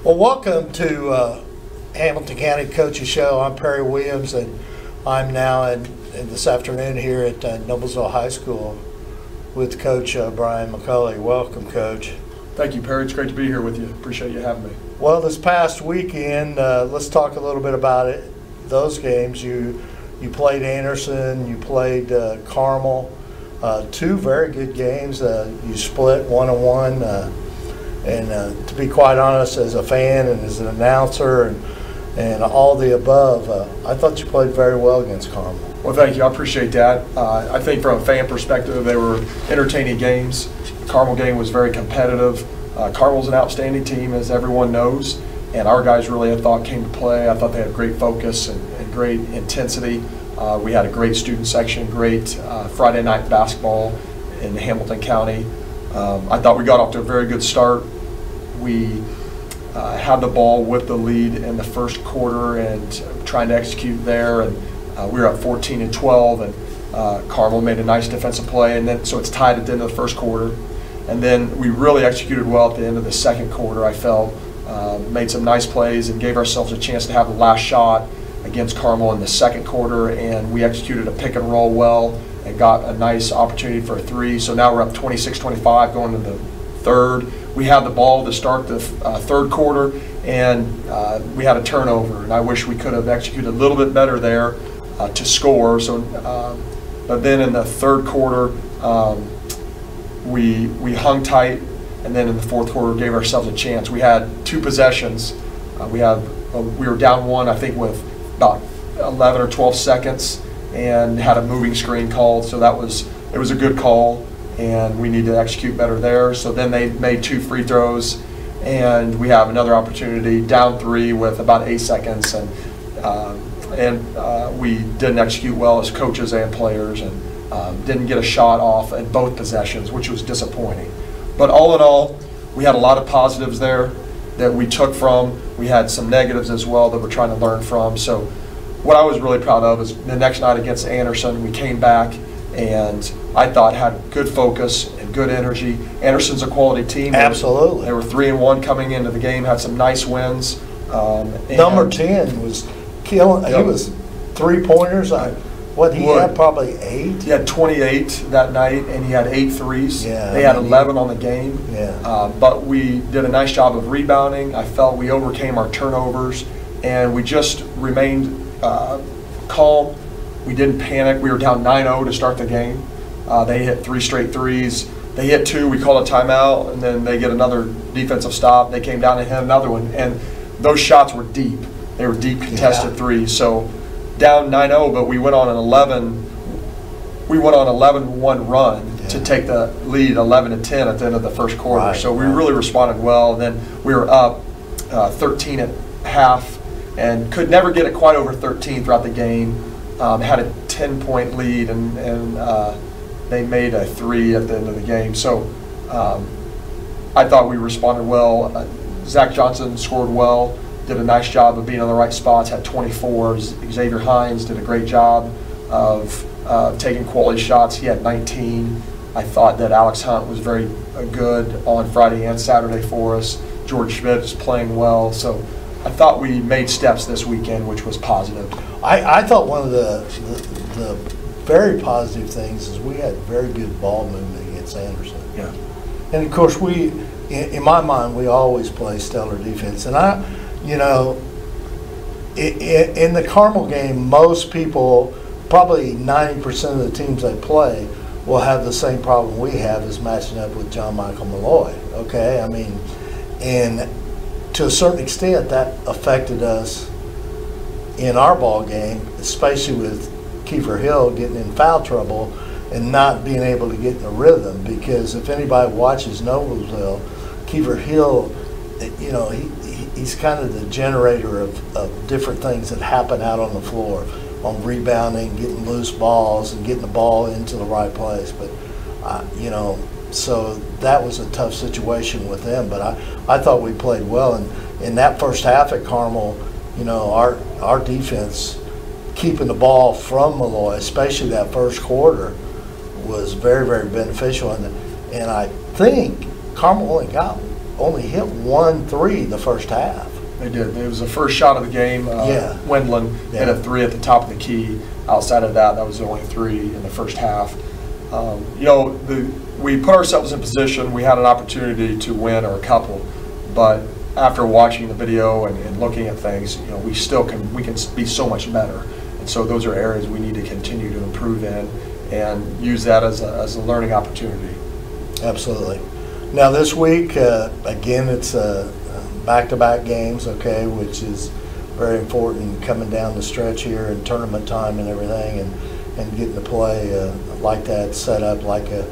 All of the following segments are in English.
Well, welcome to Hamilton County Coaches Show. I'm Perry Williams, and I'm now in this afternoon here at Noblesville High School with Coach Brian McCulley. Welcome, Coach. Thank you, Perry. It's great to be here with you. Appreciate you having me. Well, this past weekend, let's talk a little bit about it. Those games, you played Anderson, you played Carmel. Two very good games. You split 1-1. And to be quite honest, as a fan and as an announcer and all the above, I thought you played very well against Carmel. Well, thank you. I appreciate that. I think from a fan perspective, they were entertaining games. The Carmel game was very competitive. Carmel's an outstanding team, as everyone knows, and our guys really, I thought, came to play. I thought they had great focus and great intensity. We had a great student section, great Friday night basketball in Hamilton County. I thought we got off to a very good start. We had the ball with the lead in the first quarter and trying to execute there, and we were up 14-12, and Carmel made a nice defensive play, and then so it's tied at the end of the first quarter. And then we really executed well at the end of the second quarter, I felt. Made some nice plays and gave ourselves a chance to have the last shot against Carmel in the second quarter, and we executed a pick and roll well and got a nice opportunity for a three. So now we're up 26-25 going into the third. We had the ball to start the third quarter, and we had a turnover, and I wish we could have executed a little bit better there to score. So, but then in the third quarter, we hung tight, and then in the fourth quarter gave ourselves a chance. We had two possessions. We were down one, I think, with about 11 or 12 seconds, and had a moving screen called. So it was a good call, and we need to execute better there. So then they made two free throws, and we have another opportunity, down three with about 8 seconds, and we didn't execute well as coaches and players, and didn't get a shot off in both possessions, which was disappointing. But all in all, we had a lot of positives there that we took from. We had some negatives as well that we're trying to learn from. So what I was really proud of is the next night against Anderson, we came back and I thought had good focus and good energy. Anderson's a quality team. Absolutely. They were 3-1 coming into the game, had some nice wins. Number 10 was killing. Yep. He was three-pointers. He had probably 8? He had 28 that night, and he had 8 threes. Yeah, they had 11 on the game. Yeah. But we did a nice job of rebounding. I felt we overcame our turnovers, and we just remained calm. We didn't panic. We were down 9-0 to start the game. They hit 3 straight threes. They hit 2. We called a timeout, and then they get another defensive stop. They came down and hit another one, and those shots were deep. They were deep contested threes. So down 9-0, but we went on an 11-1 run to take the lead 11-10 at the end of the first quarter. Right, so we really responded well. And then we were up 13 at half and could never get it quite over 13 throughout the game. Had a 10-point lead, and they made a 3 at the end of the game. So I thought we responded well. Zach Johnson scored well, did a nice job of being on the right spots, had 24. Xavier Hines did a great job of taking quality shots. He had 19. I thought that Alex Hunt was very good on Friday and Saturday for us. George Schmidt is playing well. So I thought we made steps this weekend, which was positive. I thought one of the very positive things is we had very good ball movement against Anderson. Yeah. And of course, in my mind, we always play stellar defense. And in the Carmel game, most people, probably 90% of the teams they play, will have the same problem we have as matching up with John Michael Malloy. Okay, I mean, and to a certain extent, that affected us in our ball game, especially with Kiefer Hill getting in foul trouble and not being able to get in the rhythm. Because if anybody watches Noblesville, Kiefer Hill, he's kind of the generator of different things that happen out on the floor, on rebounding, getting loose balls, and getting the ball into the right place. But so that was a tough situation with them. But I thought we played well, and in that first half at Carmel, our defense keeping the ball from Malloy, especially that first quarter, was very, very beneficial. And I think Carmel only got only hit 1 3 the first half. They did. It was the first shot of the game. Wendland hit a 3 at the top of the key. Outside of that, that was the only 3 in the first half. We put ourselves in position. We had an opportunity to win or a couple, but after watching the video and looking at things, we can be so much better. And so those are areas we need to continue to improve in and use that as a learning opportunity. Absolutely. Now this week, again, it's back-to-back games, okay, which is very important coming down the stretch here in tournament time and everything, and getting to play like that, set up like a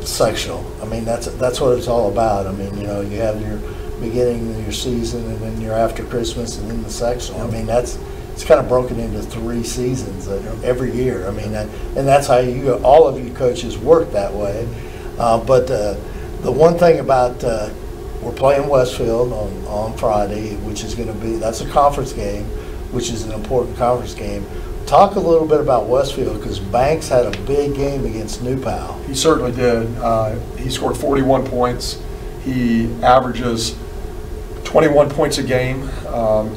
sectional. I mean, that's what it's all about. I mean, you have your beginning of your season and then you're after Christmas and then the sectional. I mean, it's kind of broken into 3 seasons every year. I mean, and that's how all of you coaches work that way. But the one thing about we're playing Westfield on Friday, which is going to be, that's a conference game, which is an important conference game. Talk a little bit about Westfield, because Banks had a big game against New Pal. He certainly did. He scored 41 points. He averages 21 points a game.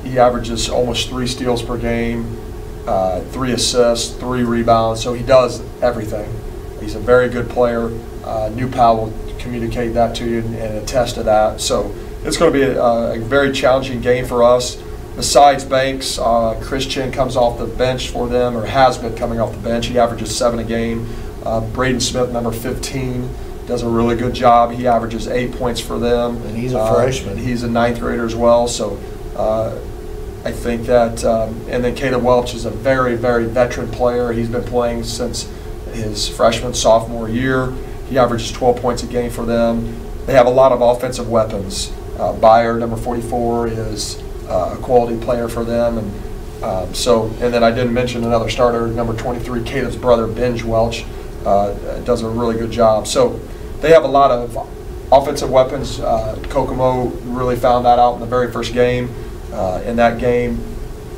He averages almost 3 steals per game, 3 assists, 3 rebounds. So he does everything. He's a very good player. New Pal will communicate that to you and attest to that. So it's going to be a very challenging game for us. Besides Banks, Christian comes off the bench for them, or has been coming off the bench. He averages 7 a game. Braden Smith, number 15, does a really good job. He averages 8 points for them. And he's a freshman. He's a 9th grader as well. So I think that, and then Caleb Welch is a very, very veteran player. He's been playing since his freshman, sophomore year. He averages 12 points a game for them. They have a lot of offensive weapons. Byer, number 44, is a quality player for them. And then I didn't mention another starter, number 23, Caleb's brother, Benj Welch, does a really good job. So they have a lot of offensive weapons. Kokomo really found that out in the very first game. In that game,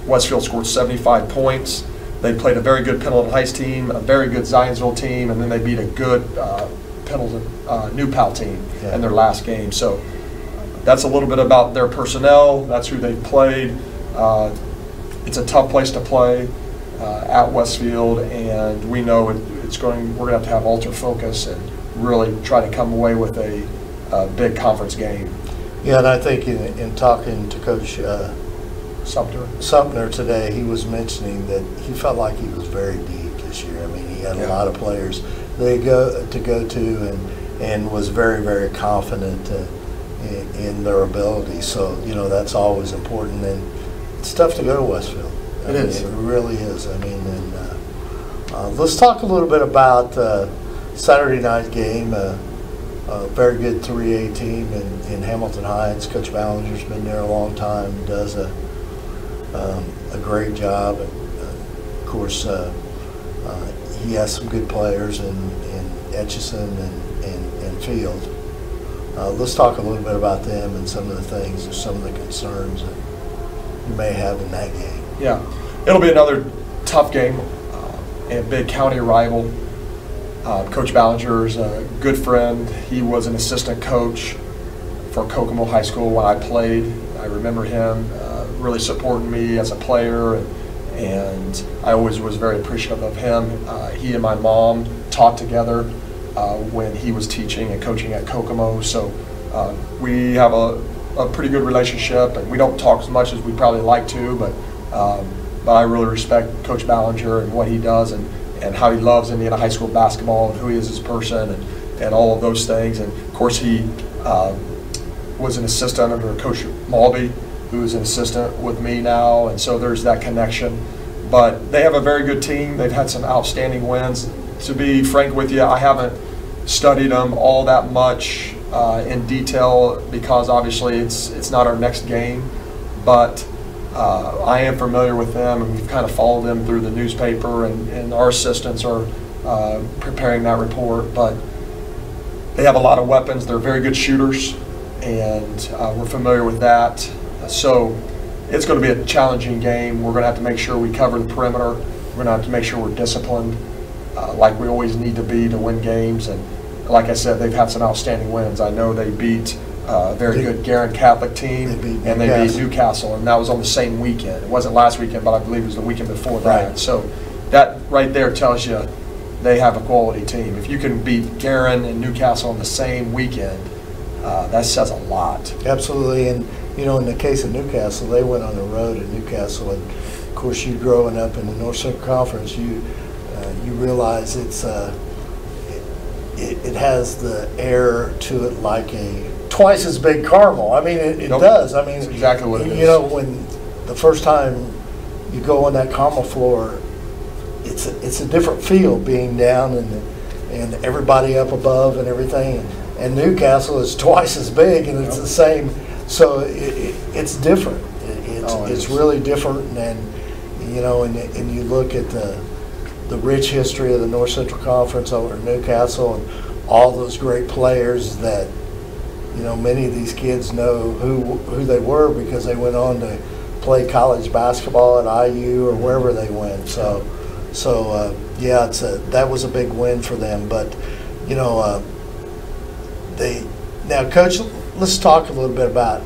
Westfield scored 75 points. They played a very good Pendleton Heights team, a very good Zionsville team, and then they beat a good Pendleton New Pal team in their last game. So that's a little bit about their personnel. That's who they've played. It's a tough place to play at Westfield, and we know we're going to have ultra focus and really try to come away with a big conference game. Yeah, and I think in talking to Coach Sumner today, he was mentioning that he felt like he was very deep this year. I mean, he had a lot of players they go to and was very, very confident in their ability. So, that's always important. And it's tough to go to Westfield. It is. It really is. I mean, and let's talk a little bit about Saturday night game. A very good 3A team in Hamilton Heights. Coach Ballinger's been there a long time. Does a great job. Of course, he has some good players in Etchison and Field. Let's talk a little bit about them and some of the things or some of the concerns that you may have in that game. Yeah, it'll be another tough game, a big county rival. Coach Ballinger is a good friend. He was an assistant coach for Kokomo High School when I played. I remember him really supporting me as a player, and I always was very appreciative of him. He and my mom taught together when he was teaching and coaching at Kokomo, so we have a pretty good relationship, and we don't talk as much as we probably like to, but I really respect Coach Ballinger and what he does and how he loves Indiana high school basketball and who he is as a person and all of those things. And of course he was an assistant under Coach Malby, who is an assistant with me now, and so there's that connection. But they have a very good team. They've had some outstanding wins. To be frank with you, I haven't studied them all that much in detail because obviously it's not our next game, but I am familiar with them, and we've kind of followed them through the newspaper, and our assistants are preparing that report. But they have a lot of weapons. They're very good shooters, and we're familiar with that. So it's going to be a challenging game. We're going to have to make sure we cover the perimeter. We're going to have to make sure we're disciplined like we always need to be to win games. And like I said, they've had some outstanding wins. I know they beat a very good Guerin Catholic team, and they beat Newcastle, and that was on the same weekend. It wasn't last weekend, but I believe it was the weekend before that. Right. So that right there tells you they have a quality team. If you can beat Guerin and Newcastle on the same weekend, that says a lot. Absolutely, and you know, in the case of Newcastle, they went on the road at Newcastle, and of course, you growing up in the North Central Conference, you realize it has the air to it like a twice as big Carmel. I mean, it does. I mean, that's exactly what it is. You know, when the first time you go on that Carmel floor, it's a different feel being down and everybody up above and everything. And Newcastle is twice as big, and it's the same. So it's different. It's really different, and you know, and you look at the rich history of the North Central Conference over at Newcastle, and all those great players that, you know, many of these kids know who they were because they went on to play college basketball at IU or wherever they went. So yeah, that was a big win for them. But you know, now, Coach, let's talk a little bit about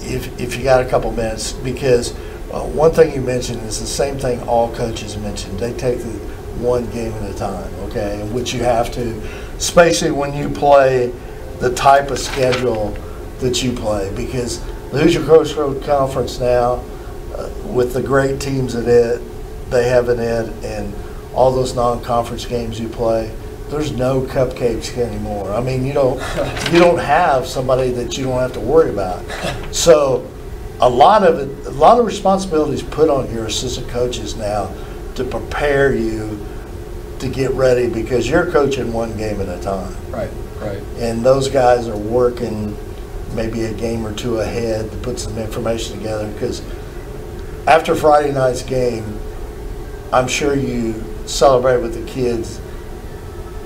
if you got a couple minutes, because one thing you mentioned is the same thing all coaches mentioned. They take it one game at a time, okay, in which you have to, especially when you play the type of schedule that you play, because the Hoosier Coast Road Conference now, with the great teams that they have in it and all those non-conference games you play, there's no cupcakes anymore. I mean, you don't have somebody that you don't have to worry about. So a lot of responsibilities put on your assistant coaches now to prepare you to get ready, because you're coaching one game at a time. Right. And those guys are working maybe a game or two ahead to put some information together, because after Friday night's game, I'm sure you celebrate with the kids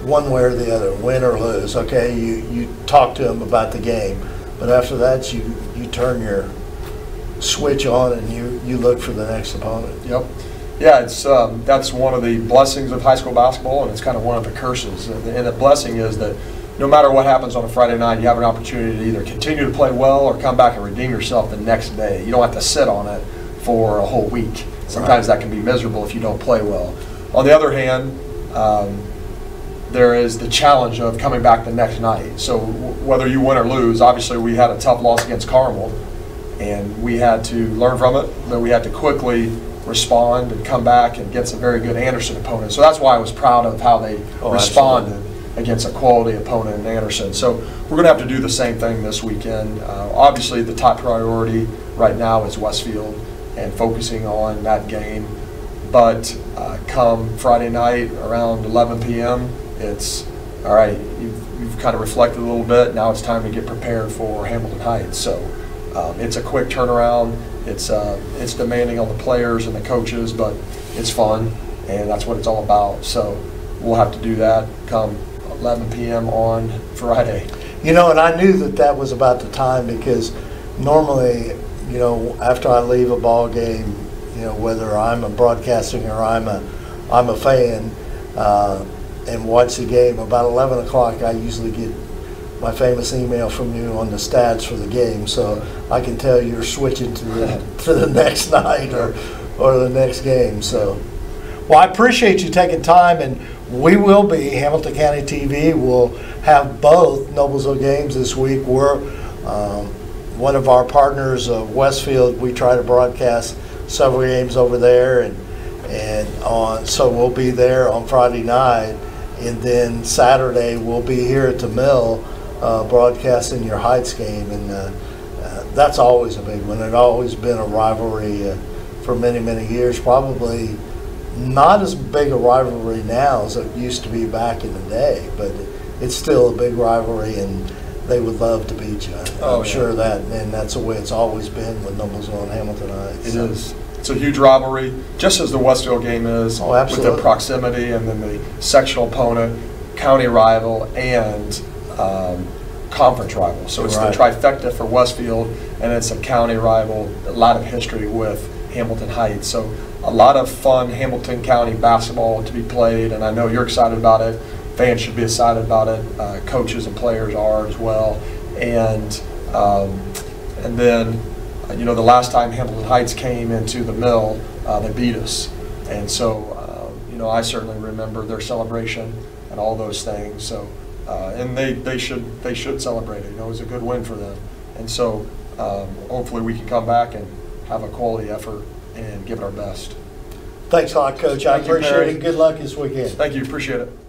one way or the other, win or lose. Okay, you talk to them about the game, but after that you turn your switch on and you look for the next opponent. Yep. Yeah, it's that's one of the blessings of high school basketball, and it's kind of one of the curses. And the blessing is that no matter what happens on a Friday night, you have an opportunity to either continue to play well or come back and redeem yourself the next day. You don't have to sit on it for a whole week. Sometimes that can be miserable if you don't play well. On the other hand, there is the challenge of coming back the next night. So whether you win or lose, obviously we had a tough loss against Carmel, and we had to learn from it, but we had to quickly respond and come back and get some very good Anderson opponents. So that's why I was proud of how they responded against a quality opponent in Anderson. So we're going to have to do the same thing this weekend. Obviously the top priority right now is Westfield and focusing on that game. But come Friday night around 11 p.m., it's all right. You've kind of reflected a little bit. Now it's time to get prepared for Hamilton Heights. So it's a quick turnaround. It's demanding on the players and the coaches, but it's fun, and that's what it's all about. So we'll have to do that come 11 p.m. on Friday. You know, and I knew that was about the time, because normally, you know, after I leave a ball game, you know, whether I'm a broadcasting or I'm a fan, and watch the game, about 11 o'clock I usually get my famous email from you on the stats for the game, so I can tell you're switching to the next night or the next game. So, well, I appreciate you taking time, and we will be, Hamilton County TV will have both Noblesville games this week. We're one of our partners of Westfield. We try to broadcast several games over there, so we'll be there on Friday night, and then Saturday we'll be here at the Mill broadcasting your Heights game, and that's always a big one. It's always been a rivalry for many, many years. Probably not as big a rivalry now as it used to be back in the day, but it's still a big rivalry, and they would love to beat you. I'm sure that, and that's the way it's always been with Noblesville and Hamilton Heights. It is. It's a huge rivalry, just as the Westfield game is, with the proximity, and then the sectional opponent, county rival, and conference rival. So it's the trifecta for Westfield, and it's a county rival, a lot of history with Hamilton Heights. So a lot of fun Hamilton County basketball to be played, and I know you're excited about it. Fans should be excited about it. Coaches and players are as well. and then, you know, the last time Hamilton Heights came into the mill, they beat us. And so, you know, I certainly remember their celebration and all those things. So, and they should celebrate it. You know, it was a good win for them. And so, hopefully we can come back and have a quality effort and give it our best. Thanks a lot, Coach. I appreciate it. Good luck this weekend. Thank you. Appreciate it.